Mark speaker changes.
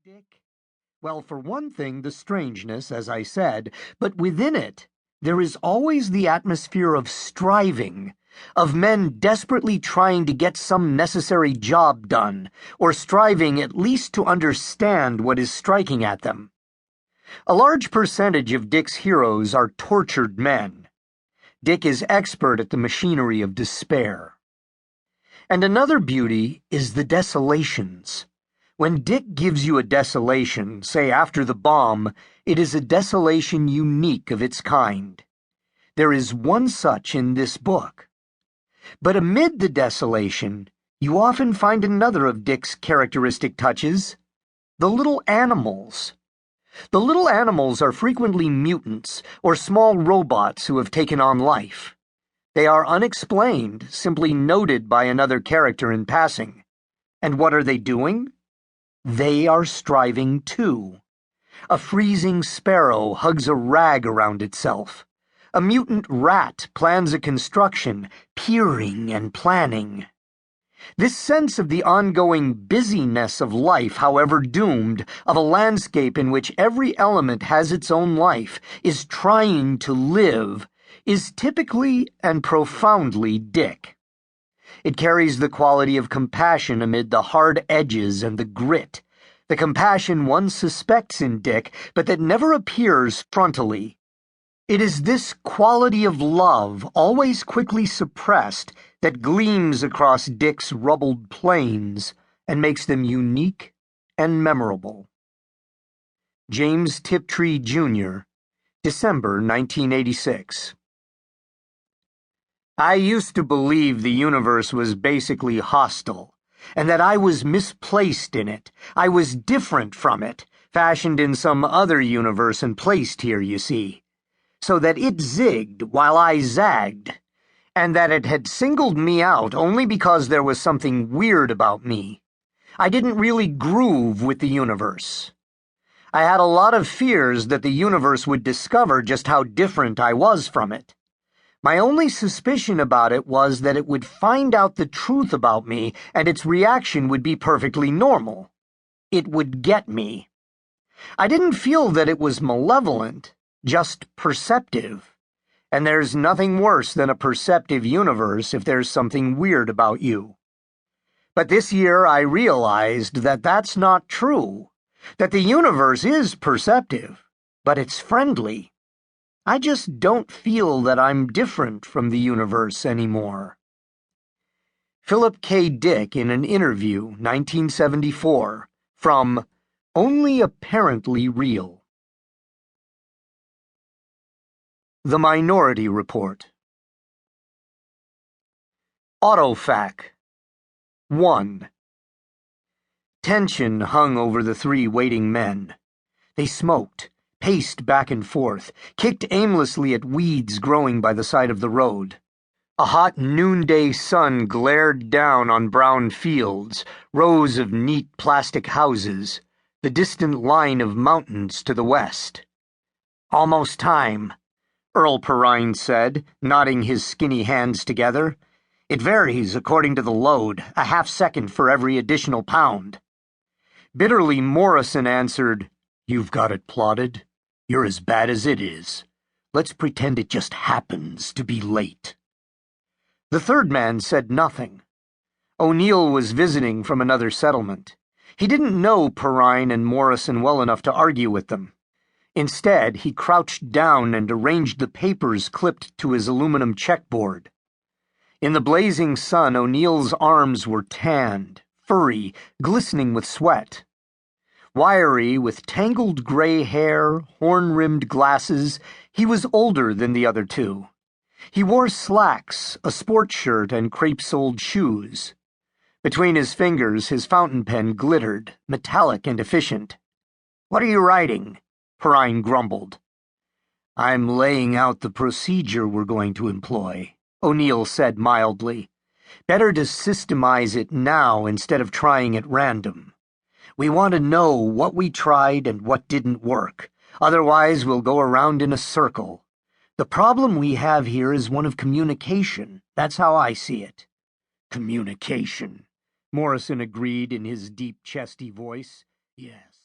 Speaker 1: Dick? Well, for one thing, the strangeness, as I said, but within it, there is always the atmosphere of striving, of men desperately trying to get some necessary job done, or striving at least to understand what is striking at them. A large percentage of Dick's heroes are tortured men. Dick is expert at the machinery of despair. And another beauty is the desolations. When Dick gives you a desolation, say after the bomb, it is a desolation unique of its kind. There is one such in this book. But amid the desolation, you often find another of Dick's characteristic touches: the little animals. The little animals are frequently mutants or small robots who have taken on life. They are unexplained, simply noted by another character in passing. And what are they doing? They are striving too. A freezing sparrow hugs a rag around itself. A mutant rat plans a construction, peering and planning. This sense of the ongoing busyness of life, however doomed, of a landscape in which every element has its own life, is trying to live, is typically and profoundly Dick. It carries the quality of compassion amid the hard edges and the grit, the compassion one suspects in Dick, but that never appears frontally. It is this quality of love, always quickly suppressed, that gleams across Dick's rubbled plains and makes them unique and memorable. James Tiptree, Jr., December 1986. I used to believe the universe was basically hostile, and that I was misplaced in it. I was different from it, fashioned in some other universe and placed here, you see, so that it zigged while I zagged, and that it had singled me out only because there was something weird about me. I didn't really groove with the universe. I had a lot of fears that the universe would discover just how different I was from it. My only suspicion about it was that it would find out the truth about me and its reaction would be perfectly normal. It would get me. I didn't feel that it was malevolent, just perceptive. And there's nothing worse than a perceptive universe if there's something weird about you. But this year I realized that that's not true, that the universe is perceptive, but it's friendly. I just don't feel that I'm different from the universe anymore. Philip K. Dick in an interview, 1974, from Only Apparently Real. The Minority Report. Autofac. 1. Tension hung over the three waiting men. They smoked, paced back and forth, kicked aimlessly at weeds growing by the side of the road. A hot noonday sun glared down on brown fields, rows of neat plastic houses, the distant line of mountains to the west. Almost time, Earl Precrime said, nodding his skinny hands together. It varies according to the load, a half-second for every additional pound. Bitterly, Morrison answered, "You've got it plotted. You're as bad as it is. Let's pretend it just happens to be late." The third man said nothing. O'Neill was visiting from another settlement. He didn't know Precrime and Morrison well enough to argue with them. Instead, he crouched down and arranged the papers clipped to his aluminum checkboard. In the blazing sun, O'Neill's arms were tanned, furry, glistening with sweat. Wiry, with tangled gray hair, horn-rimmed glasses, he was older than the other two. He wore slacks, a sports shirt, and crepe-soled shoes. Between his fingers, his fountain pen glittered, metallic and efficient. "What are you writing?" Precrime grumbled. "I'm laying out the procedure we're going to employ," O'Neill said mildly. "Better to systemize it now instead of trying at random. We want to know what we tried and what didn't work. Otherwise, we'll go around in a circle. The problem we have here is one of communication. That's how I see it." "Communication," Morrison agreed in his deep, chesty voice. "Yeah."